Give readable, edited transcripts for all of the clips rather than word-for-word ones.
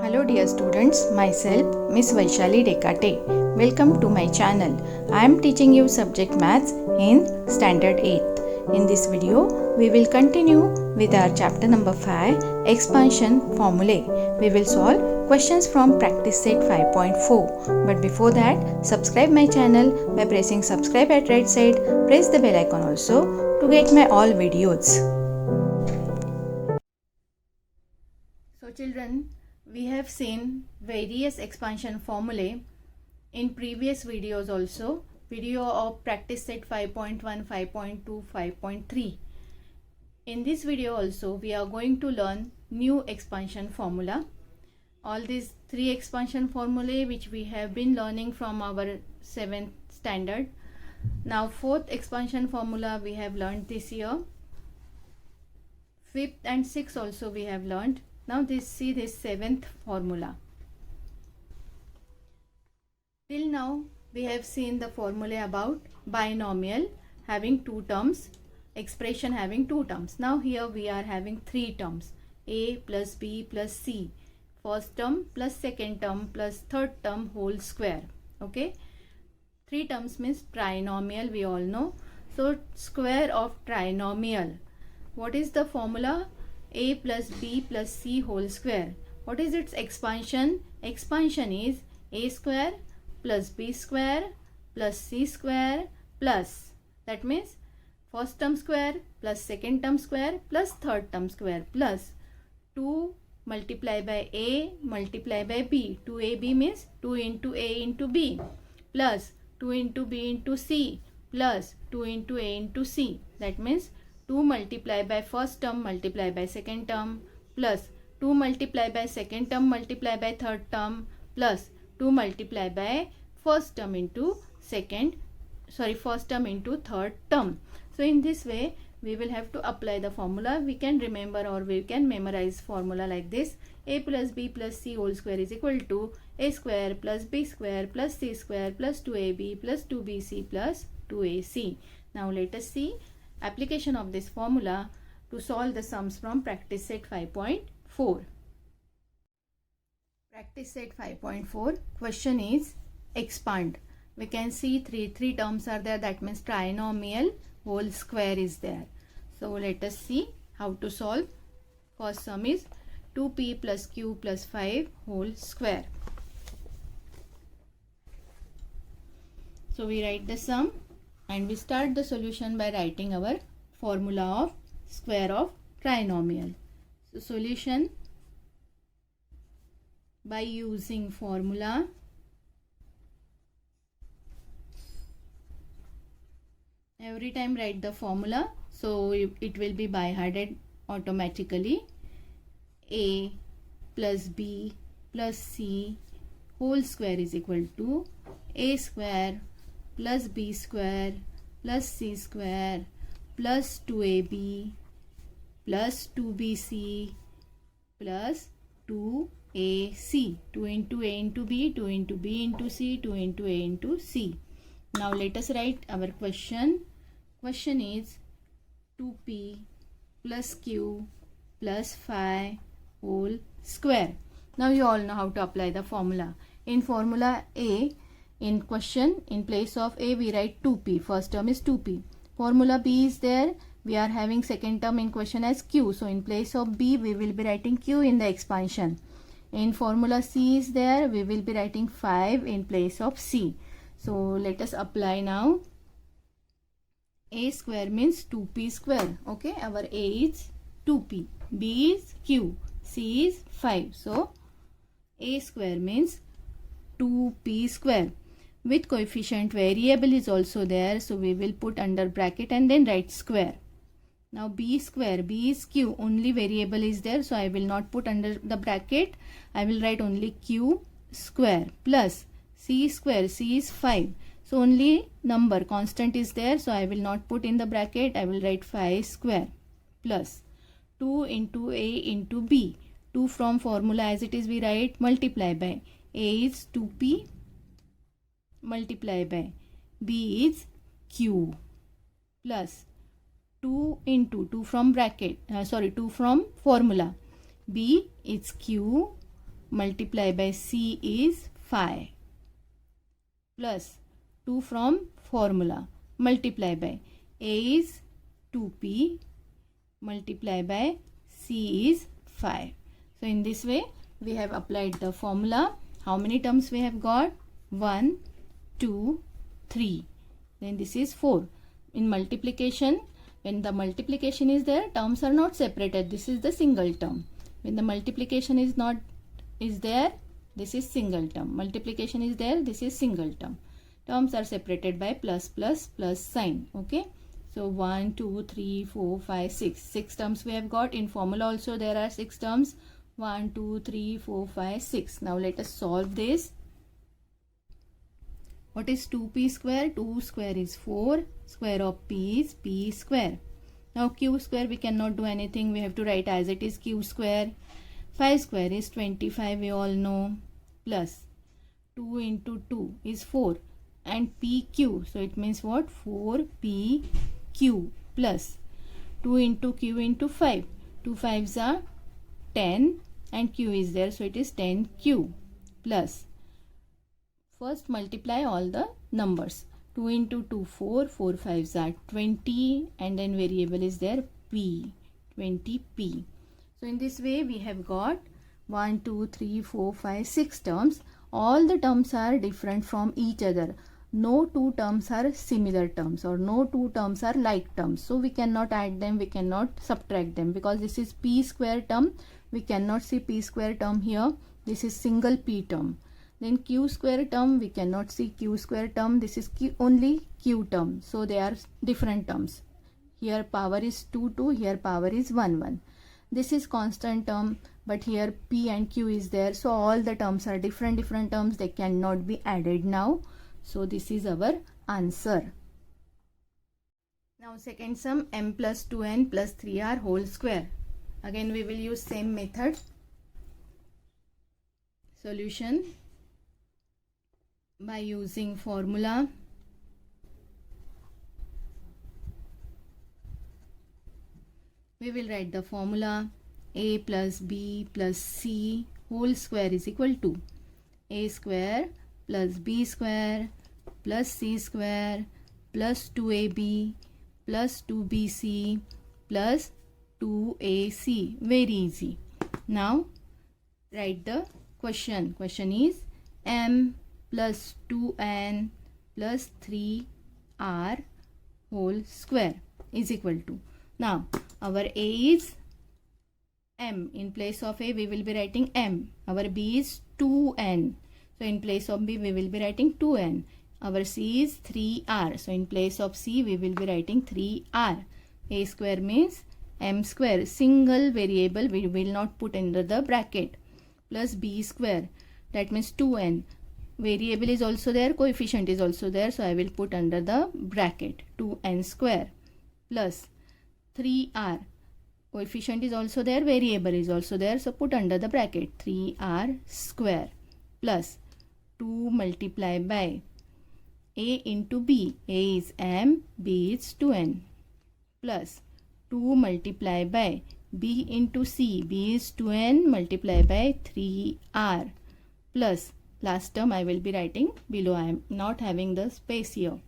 Hello dear students, myself Miss Vaishali Dekate. Welcome to my channel. I am teaching you subject maths in standard 8th. In this video, we will continue with our chapter number 5, expansion formulae. We will solve questions from practice set 5.4. But before that, subscribe my channel by pressing subscribe at right side. Press the bell icon also to get my all videos. So children, we have seen various expansion formulae in previous videos also. Video of practice set 5.1, 5.2, 5.3. In this video also we are going to learn new expansion formula. All these three expansion formulae which we have been learning from our 7th standard. Now 4th expansion formula we have learned this year. 5th and 6th also we have learned. Now see this 7th formula. Till now we have seen the formula about binomial having two terms, expression having two terms. Now here we are having three terms, a plus b plus c, first term plus second term plus third term whole square. Okay, three terms means trinomial, we all know. So square of trinomial, what is the formula? A plus b plus c whole square. What is its expansion? Expansion is a square plus b square plus c square plus, that means first term square plus second term square plus third term square plus 2 multiplied by a multiplied by b. 2ab means 2 into a into b plus 2 into b into c plus 2 into a into c. That means 2 multiplied by first term multiplied by second term plus 2 multiplied by second term multiplied by third term plus 2 multiplied by first term into first term into third term. So in this way we will have to apply the formula. We can remember or we can memorize formula like this: a plus b plus c whole square is equal to a square plus b square plus c square plus 2ab plus 2bc plus 2ac. Now let us see application of this formula to solve the sums from practice set 5.4. Practice set 5.4 question is expand. We can see three terms are there, that means trinomial whole square is there. So let us see how to solve. First sum is 2p plus q plus 5 whole square. So we write the sum and we start the solution by writing our formula of square of trinomial. So solution by using formula. Every time write the formula, so it will be by hearted automatically. A plus b plus c whole square is equal to a square plus b square plus c square plus 2ab plus 2bc plus 2ac. 2 into a into b, 2 into b into c, 2 into a into c. Now let us write our question. Question is 2p plus q plus 5 whole square. Now you all know how to apply the formula. In formula A, in question, in place of a we write 2p. First term is 2p. Formula b is there. We are having second term in question as q. So in place of b we will be writing q in the expansion. In formula c is there. We will be writing 5 in place of c. So let us apply now. A square means 2p square. Okay, our a is 2p, b is q, c is 5. So a square means 2p square. With coefficient variable is also there, so we will put under bracket and then write square. Now b square, b is q, only variable is there, so I will not put under the bracket. I will write only q square plus c square, c is 5. So only number constant is there, so I will not put in the bracket. I will write 5 square plus 2 into a into b. 2 from formula as it is we write multiply by. A is 2p multiply by b is q plus 2 into 2 from bracket 2 from formula, b is q multiply by c is 5 plus 2 from formula multiply by a is 2p multiply by c is 5. So in this way we have applied the formula. How many terms we have got? 1, 2, 3. Then this is 4. In multiplication, when the multiplication is there, terms are not separated. This is the single term. When the multiplication is there, this is single term. Multiplication is there, this is single term. Terms are separated by plus plus plus sign. Okay. So 1, 2, 3, 4, 5, 6. 6 terms we have got. In formula also there are 6 terms. 1, 2, 3, 4, 5, 6. Now let us solve this. What is 2p square? 2 square is 4. Square of p is p square. Now q square we cannot do anything. We have to write as it is q square. 5 square is 25, we all know. Plus 2 into 2 is 4. And pq. So it means what? 4pq plus 2 into q into 5. 2 5s are 10 and q is there. So it is 10q plus. First multiply all the numbers. 2 into 2, 4. 4 5s are 20 and then variable is there p. 20p. So in this way we have got 1, 2, 3, 4, 5, 6 terms. All the terms are different from each other. No two terms are similar terms or no two terms are like terms. So we cannot add them, we cannot subtract them because this is p square term. We cannot see p square term here. This is single p term. Then q square term, we cannot see q square term. This is only q term. So they are different terms. Here power is 2, 2. Here power is 1, 1. This is constant term, but here p and q is there. So all the terms are different terms. They cannot be added now. So this is our answer. Now second sum, m plus 2n plus 3r whole square. Again we will use same method. Solution by using formula. We will write the formula. A plus b plus c whole square is equal to a square plus b square plus c square plus 2ab plus 2bc plus 2ac. Very easy. Now write the question. Question is m plus 2n plus 3r whole square is equal to. Now our a is m. In place of a we will be writing m. Our b is 2n. So in place of b we will be writing 2n. Our c is 3r. So in place of c we will be writing 3r. A square means m square. Single variable we will not put under the bracket. Plus b square. That means 2n. Variable is also there. Coefficient is also there. So I will put under the bracket. 2n square. Plus 3r. Coefficient is also there. Variable is also there. So put under the bracket. 3r square. Plus 2 multiply by a into b. A is m, b is 2n. Plus 2 multiply by b into c. b is 2n multiply by 3r. Plus last term I will be writing below. I am not having the space here.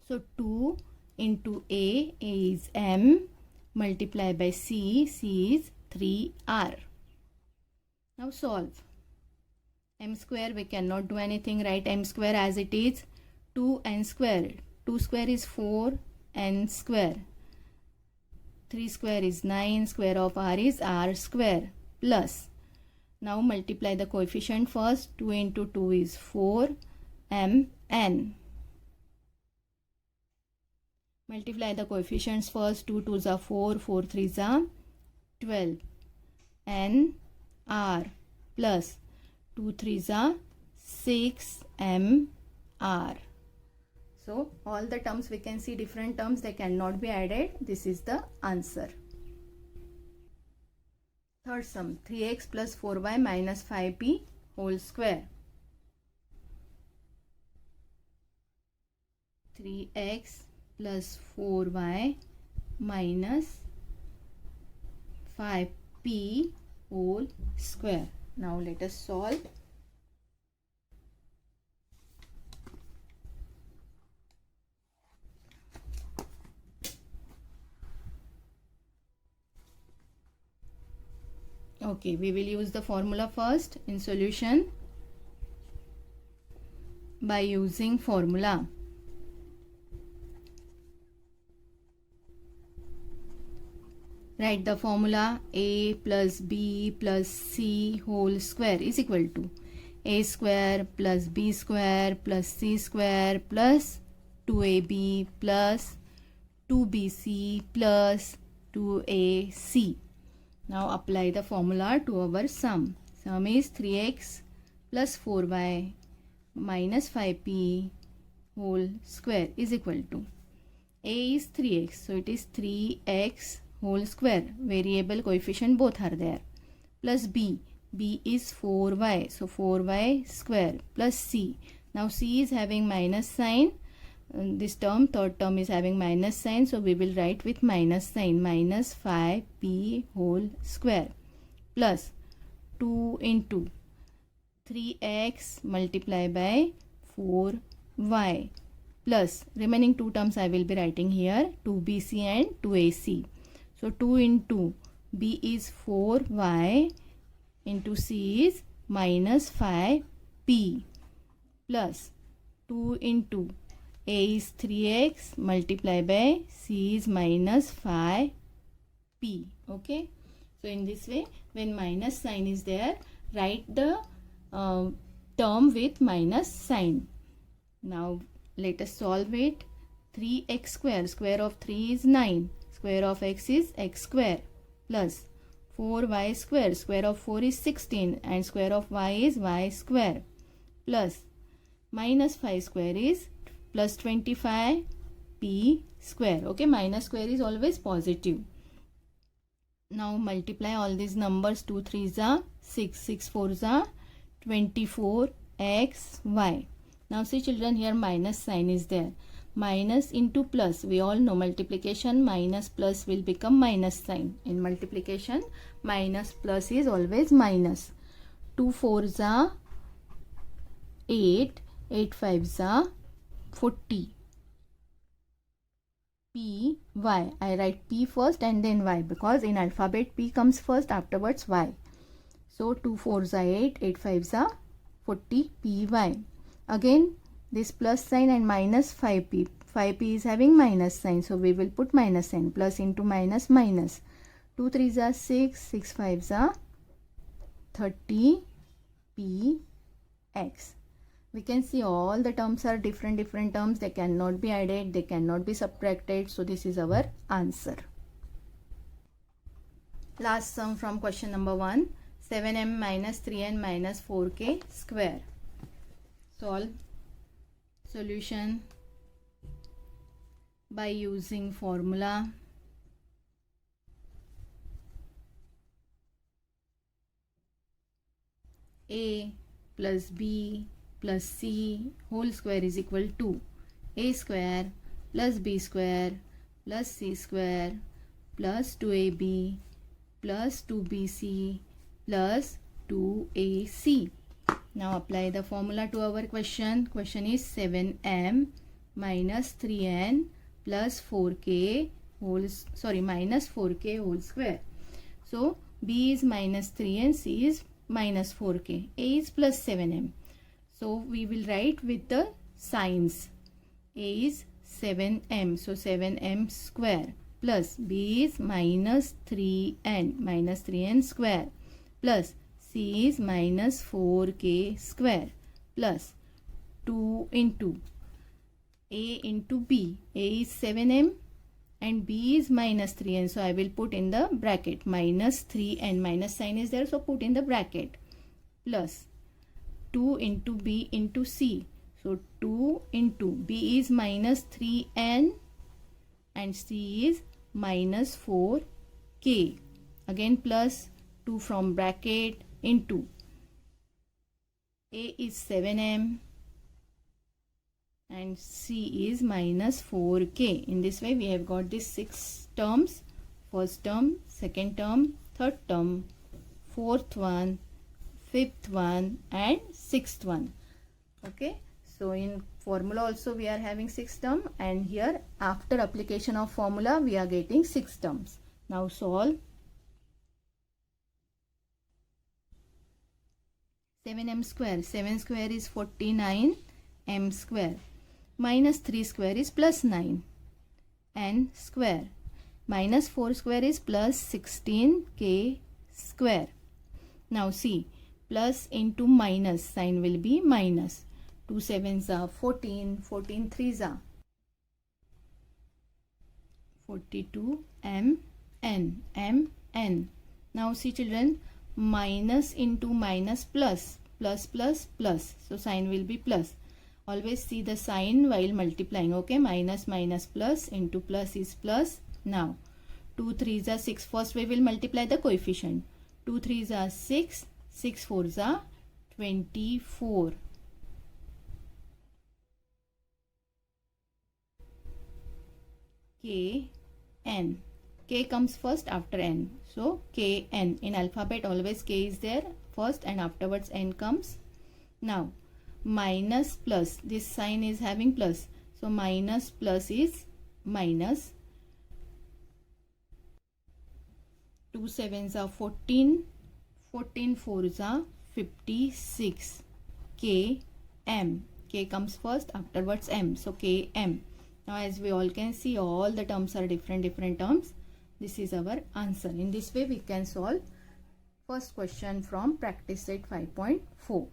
So 2 into a is m multiply by c. c is 3r. Now solve. M square we cannot do anything. Write m square as it is. 2n square. 2 square is 4n square. 3 square is 9. Square of r is r square. Plus. Now multiply the coefficient first. 2 into 2 is 4 mn. Multiply the coefficients first. 2 2s are 4. 4 3s are 12. n r plus 2 3s are 6 m r. So all the terms we can see different terms. They cannot be added. This is the answer. Third sum, 3x plus 4y minus 5p whole square. 3x plus 4y minus 5p whole square. Now let us solve. Okay, we will use the formula first in solution by using formula. Write the formula: a plus b plus c whole square is equal to a square plus b square plus c square plus 2ab plus 2bc plus 2ac. Now apply the formula to our sum. Sum is 3x plus 4y minus 5p whole square is equal to a is 3x, so it is 3x whole square. Variable coefficient both are there. Plus b is 4y, so 4y square plus c. Now c is having minus sign. This term, third term, is having minus sign, so we will write with minus sign, minus 5p whole square plus 2 into 3x multiply by 4y plus remaining two terms I will be writing here, 2bc and 2ac. So 2 into b is 4y into c is minus 5p plus 2 into a is 3x multiply by c is minus 5p. Okay, so in this way, when minus sign is there, write the term with minus sign. Now let us solve it. 3x square, square of 3 is 9, square of x is x square plus 4y square, square of 4 is 16 and square of y is y square plus minus 5 square is plus 25p square. Okay, minus square is always positive. Now multiply all these numbers. 2 3s are 6, 6 4s are 24xy. Now see children, here minus sign is there. Minus into plus, we all know multiplication minus plus will become minus sign. In multiplication minus plus is always minus. 2 4s are 8, 8 5s are 40. P y, I write p first and then y because in alphabet p comes first, afterwards y. So 2 4s are 8, 8 5s are 40 py. Again this plus sign and minus 5p. 5p is having minus sign, so we will put minus sign. Plus into minus minus. 2 3s are 6, 6 5s are 30 px. We can see all the terms are different terms. They cannot be added, they cannot be subtracted. So this is our answer. Last sum from question number 1. 7m minus 3n minus 4k square. Solve. Solution by using formula. A plus b plus c whole square is equal to a square plus b square plus c square plus 2ab plus 2bc plus 2ac. Now apply the formula to our question. Question is 7m minus 3n plus 4k minus 4k whole square. So b is minus 3n, c is minus 4k, a is plus 7m. So we will write with the signs. A is 7m, so 7m square plus b is minus 3n square plus c is minus 4k square plus 2 into a into b. A is 7m and b is minus 3n, so I will put in the bracket minus 3n. Minus sign is there, so put in the bracket plus 2 into b into c. So 2 into b is minus 3n and c is minus 4k. Again plus 2 from bracket into a is 7m and c is minus 4k. In this way we have got these 6 terms. First term, second term, third term, fourth one, fifth one, and sixth one. Okay, so in formula also we are having 6 terms, and here after application of formula we are getting 6 terms. Now solve. 7m square. 7 square is 49 m square. Minus 3 square is plus 9 n square. Minus 4 square is plus 16k square. Now see, plus into minus, sign will be minus. 2 sevens are 14, 14 threes are 42 m n. Now see children, minus into minus plus, plus plus plus, so sign will be plus. Always see the sign while multiplying. Okay, minus minus plus into plus is plus. Now 2 threes are 6. First we will multiply the coefficient. 2 threes are 6, 6 fours are 24. K n. K comes first after n. So K n. In alphabet always K is there first and afterwards n comes. Now minus plus. This sign is having plus. So minus plus is minus. 2 sevens are 14. 14 fours are 56. K m. K comes first, afterwards m. So K m. Now as we all can see, all the terms are different terms. This is our answer. In this way we can solve first question from practice set 5.4.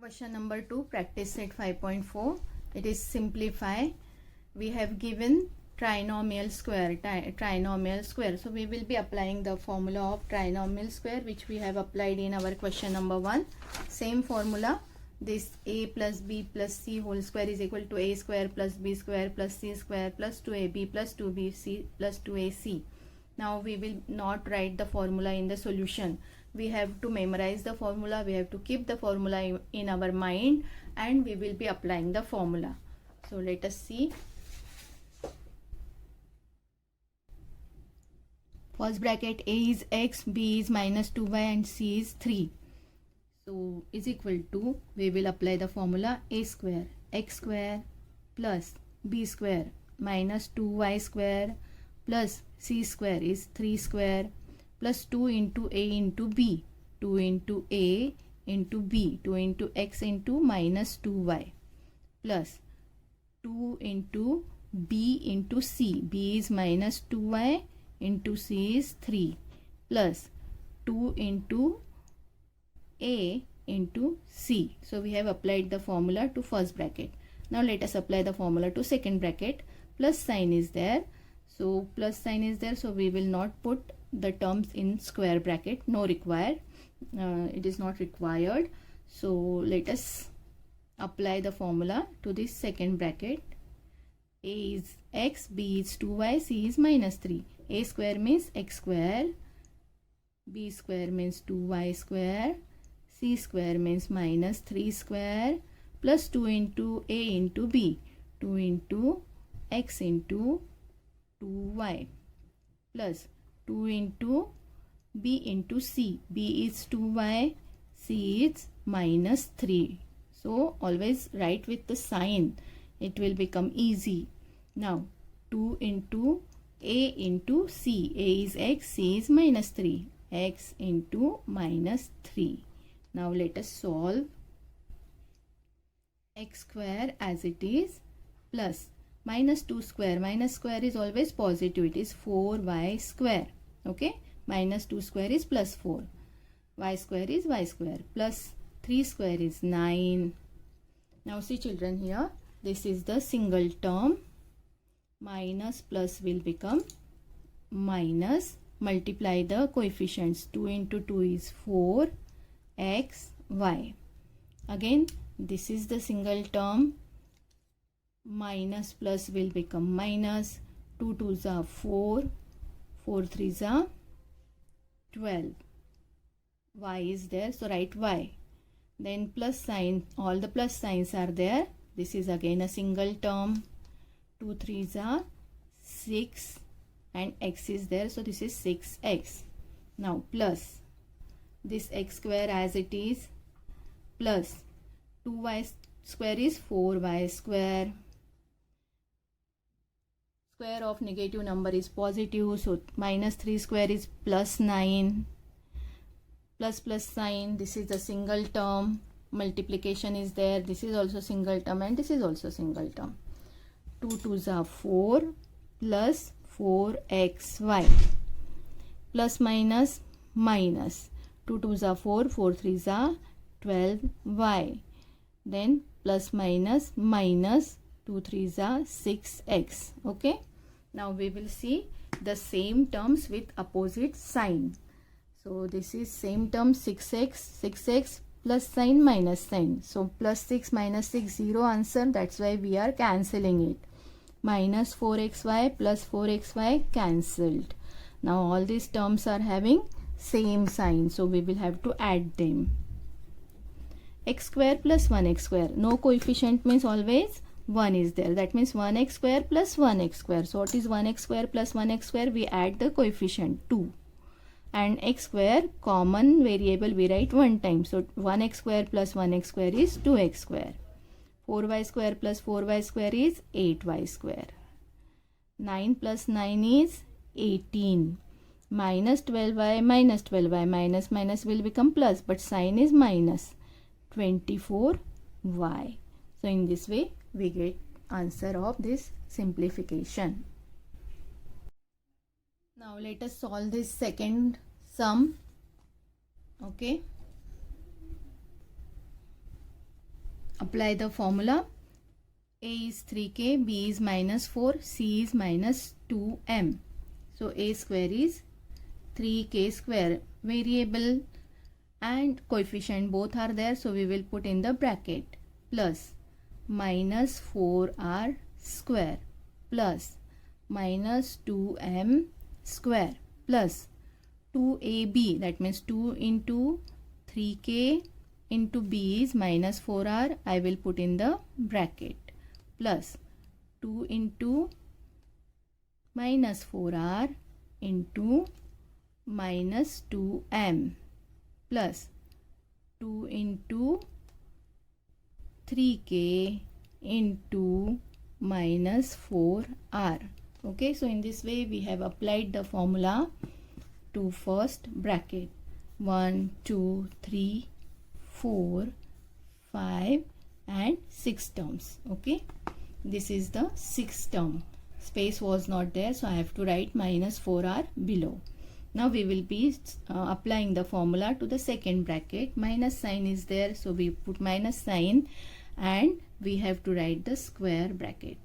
Question number 2, practice set 5.4. It is simplify. We have given trinomial square. So we will be applying the formula of trinomial square which we have applied in our question number 1. Same formula. This a plus b plus c whole square is equal to a square plus b square plus c square plus 2ab plus 2bc plus 2ac. Now we will not write the formula in the solution. We have to memorize the formula. We have to keep the formula in our mind and we will be applying the formula. So let us see. First bracket, a is x, b is minus 2y and c is 3. So is equal to, we will apply the formula a square x square plus b square minus 2y square plus c square is 3 square plus 2 into a into b, 2 into a into b, 2 into x into minus 2y plus 2 into b into c, b is minus 2y into c is 3 plus 2 into a into c. So we have applied the formula to first bracket. Now let us apply the formula to second bracket. Plus sign is there. So plus sign is there. So we will not put the terms in square bracket. No required. It is not required. So let us apply the formula to this second bracket. A is x, b is 2y, c is minus 3. A square means x square, b square means 2y square, c square means minus 3 square plus 2 into a into b, 2 into x into 2y plus 2 into b into c, b is 2y, c is minus 3. So always write with the sign, it will become easy. Now 2 into a into c, a is x, c is minus 3, x into minus 3. Now let us solve. X square as it is plus minus 2 square. Minus square is always positive. It is 4y square. Okay. Minus 2 square is plus 4. Y square is y square. Plus 3 square is 9. Now see children here. This is the single term. Minus plus will become minus. Multiply the coefficients. 2 into 2 is 4. X, y. Again, this is the single term. Minus plus will become minus. 2 2s are 4. 4 3s are 12. Y is there, so write y. Then plus sign, all the plus signs are there. This is again a single term. 2 3s are 6 and x is there, so this is 6x. Now plus this x square as it is, plus 2y square is 4y square. Square of negative number is positive, so minus 3 square is plus 9. Plus plus sign, this is a single term. Multiplication is there, this is also single term, and this is also single term. 2 2s are 4 plus 4xy, plus minus minus, 2 2s are 4, 4 3s are 12y, then plus minus minus, 2 3s are 6x. Okay, now we will see the same terms with opposite sign. So this is same term, 6x plus sign minus sign. So plus 6 minus 6, 0 answer, that's why we are cancelling it. Minus 4xy plus 4xy cancelled. Now all these terms are having same sign, so we will have to add them. X square plus 1x square, no coefficient means always 1 is there, that means 1x square plus 1x square. So what is 1x square plus 1x square? We add the coefficient 2, and x square common variable we write one time, so 1x square plus 1x square is 2x square. 4y square plus 4y square is 8y square. 9 plus 9 is 18. Minus 12y minus 12y, minus minus will become plus, but sign is minus, 24y. So in this way we get answer of this simplification. Now let us solve this second sum. Okay, apply the formula. A is 3k, B is minus 4, C is minus 2m. So a square is 3k square, variable and coefficient both are there, so we will put in the bracket, plus minus 4r square plus minus 2m square plus 2ab, that means 2 into 3k into b is minus 4r, I will put in the bracket, plus 2 into minus 4r into minus 2m plus 2 into 3k into minus 4r. Okay, so in this way we have applied the formula to first bracket. 1 2 3 4 5 and 6 terms. Okay, this is the 6th term. Space was not there, so I have to write minus 4r below. Now we will be applying the formula to the second bracket. Minus sign is there, so we put minus sign and we have to write the square bracket.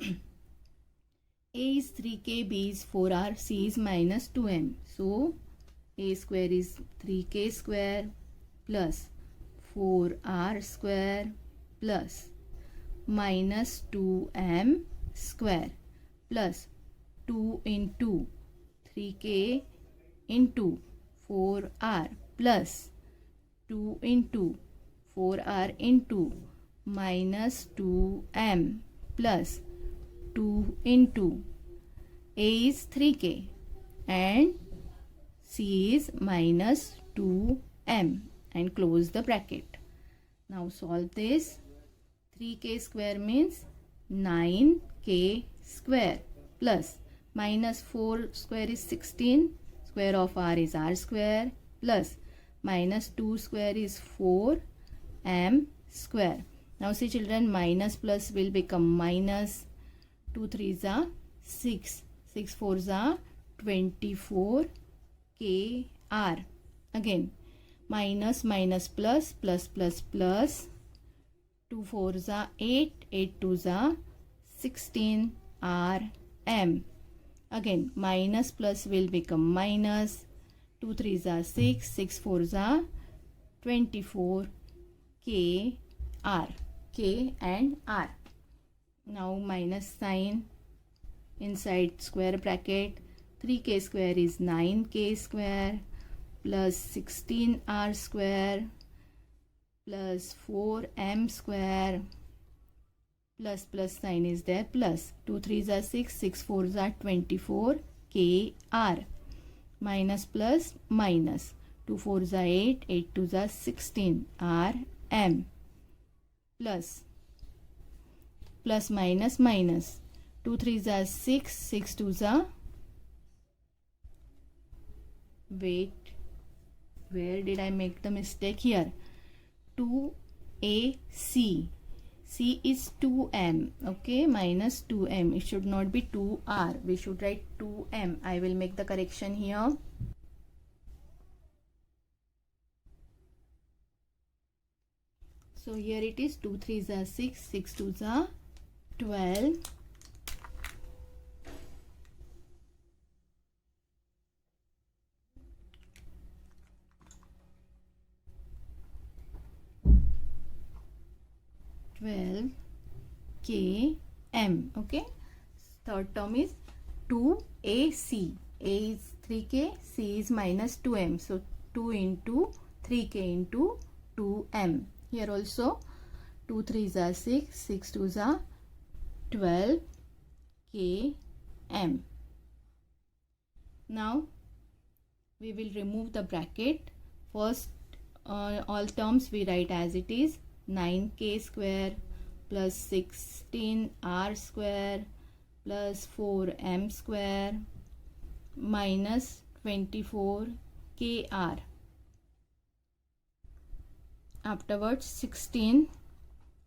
A is 3k, B is 4r, C is minus 2m. So a square is 3k square plus 4r square plus minus 2m square plus 2 into 3k into 4r plus 2 into 4r into minus 2m plus 2 into A is 3k and C is minus 2m and close the bracket. Now solve this. 3k square means 9k square plus minus 4 square is 16, square of r is r square plus minus 2 square is 4m square. Now see children, minus plus will become minus, 2 3s are 6, 6 4s are 24 kr. Again minus minus plus, plus plus plus, 2 4s are 8, 8 2s are 16 rm. Again minus plus will become minus, 2 3s are 6, 6 4s are 24 kr, k and r. Now minus sign inside square bracket. 3k square is 9k square plus 16r square plus 4m square plus plus sign is there, plus 2 3s are 6, 6 4s are 24 kr, minus plus minus, 2 4s are 8, 8 2s are 16, Rm plus minus minus 2 3s are 6, 6 2s are, wait, where did I make the mistake here, 2AC, C is 2m, okay, minus 2m, it should not be 2r, we should write 2m. I will make the correction here. So here it is 2 3s are 6, 6 2s are 12. Km, okay. Third term is 2AC. A is 3k, C is minus 2m. So 2 into 3k into 2m. Here also 2 3s are 6, 6 2s are 12 km. Now we will remove the bracket. First all terms we write as it is, 9k square plus 16r square plus 4m square minus 24kr. Afterwards 16,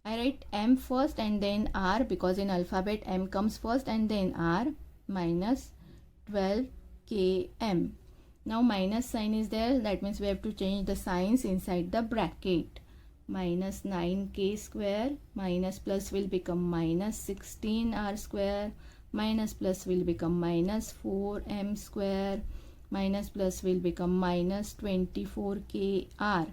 I write m first and then r, because in alphabet m comes first and then r, minus 12 km. Now minus sign is there, that means we have to change the signs inside the bracket. Minus 9k square, minus plus will become minus 16r square, minus plus will become minus 4m square, minus plus will become minus 24kr,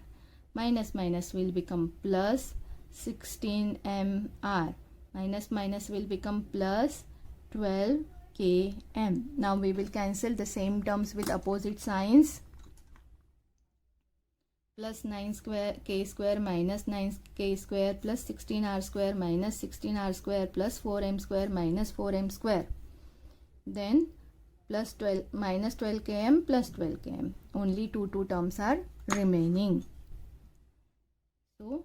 minus minus will become plus 16mr, minus minus will become plus 12km. Now we will cancel the same terms with opposite signs. Plus 9 square k square minus 9k square plus 16r square minus 16r square plus 4m square minus 4m square. Then plus 12 minus 12km plus 12km. Only two terms are remaining. So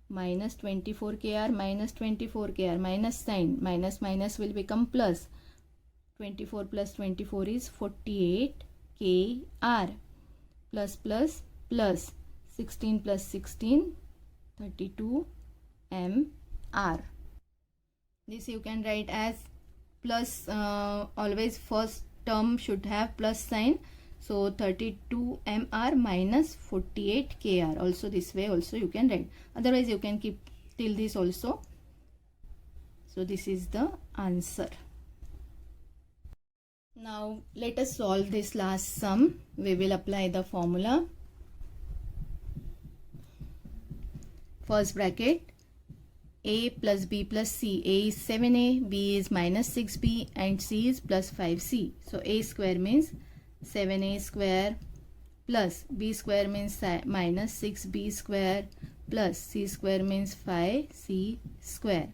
minus 24kr minus 24kr, minus sign, minus minus will become plus. 24 plus 24 is 48kr, plus plus plus 16 plus 16, 32 mr. This you can write as plus, always first term should have plus sign. So 32 mr minus 48 kr. Also this way also you can write. Otherwise you can keep till this also. So this is the answer. Now let us solve this last sum. We will apply the formula. First bracket, a plus b plus c. A is 7a, b is minus 6b and c is plus 5c. So a square means 7a square plus b square means minus 6b square plus c square means 5c square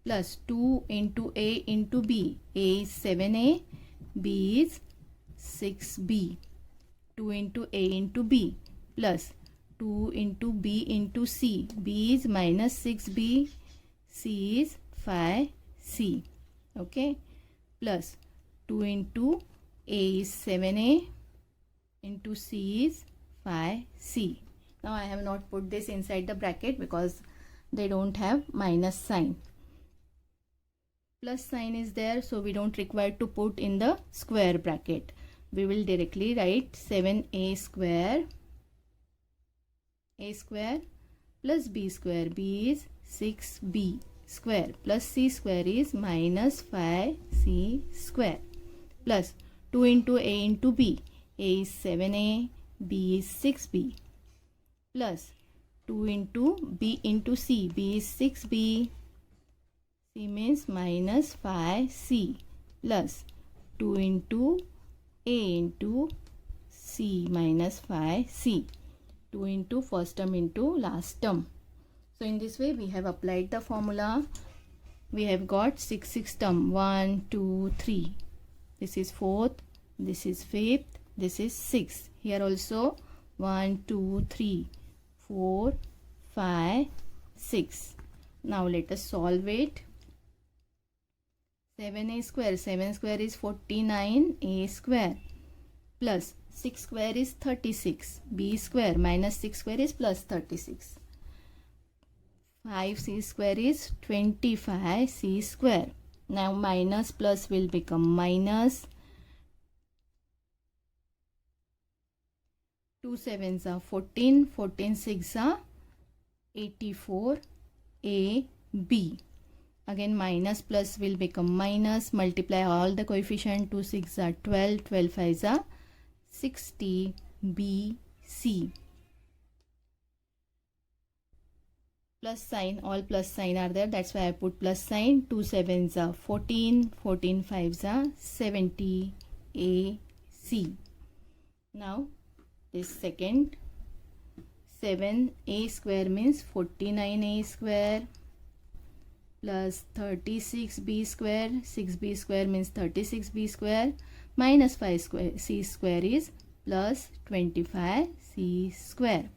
plus 2 into a into b. A is 7a, b is 6b. 2 into a into b plus 2 into b into c. B is minus 6b, c is 5c. Okay, plus 2 into a is 7a into c is 5c. Now I have not put this inside the bracket because they don't have minus sign. Plus sign is there, so we don't require to put in the square bracket. We will directly write 7a square, a square plus b square. B is 6b square plus c square is minus 5c square plus 2 into a into b. A is 7a, b is 6b plus 2 into b into c. B is 6b, c means minus 5c plus 2 into a into c minus 5c. 2 into first term into last term. So in this way we have applied the formula. We have got 6 term, 1 2 3. This is fourth, this is fifth, this is sixth. Here also 1, 2, 3, 4, 5, 6. Now let us solve it. 7a square. 7 square is 49a square. Plus 6 square is 36. b square minus 6 square is plus 36. 5c square is 25c square. Now minus plus will become minus. 2 sevens are 14. 14 6 are 84. A, B. Again minus plus will become minus. Multiply all the coefficient. 2 6 are 12. 12 5 are 60. B, C. Plus sign. All plus sign are there. That's why I put plus sign. 2 sevens are 14. 14 5s are 70. A, C. Now this second. 7a square means 49a square plus 36b square. 6b square means 36b square minus 5 square c square is plus 25c square.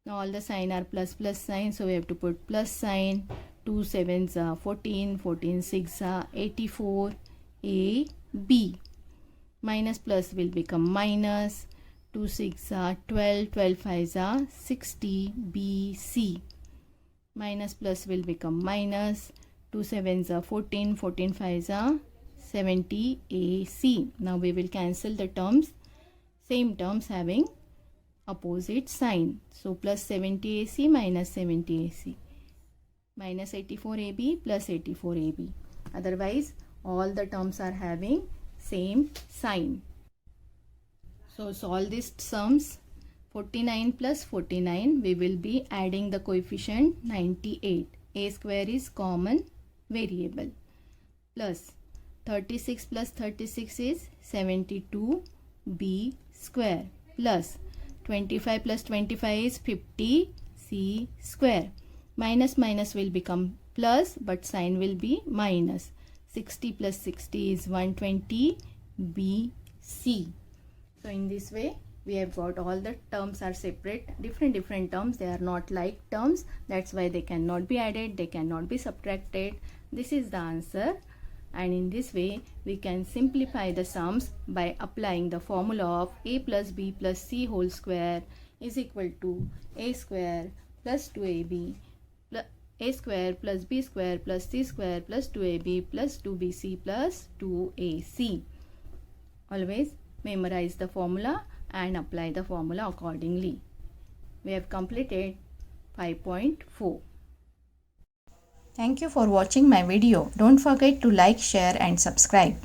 Now all the sign are plus sign, so we have to put plus sign. 2 sevens are 14. 14 6 are 84. A, B. Minus plus will become minus. 2 6 are 12. 12 5s are 60. B, C. Minus plus will become minus. 2 sevens are 14. 14 5s are 70. A, C. Now we will cancel the terms. Same terms having opposite sign. So plus 70 AC minus 70 AC. Minus 84 AB plus 84 AB. Otherwise all the terms are having same sign. So solve these sums. 49 plus 49, we will be adding the coefficient 98. A square is common variable. Plus 36 plus 36 is 72. B square. Plus 25 plus 25 is 50. C square. Minus minus will become plus, but sign will be minus. 60 plus 60 is 120. B, C. So in this way we have got all the terms are separate, different terms. They are not like terms. That's why they cannot be added, they cannot be subtracted. This is the answer. And in this way we can simplify the sums by applying the formula of a plus b plus c whole square is equal to a square plus 2ab plus a square plus b square plus c square plus 2ab plus 2bc plus 2ac. Always memorize the formula and apply the formula accordingly. We have completed 5.4. Thank you for watching my video. Don't forget to like, share and subscribe.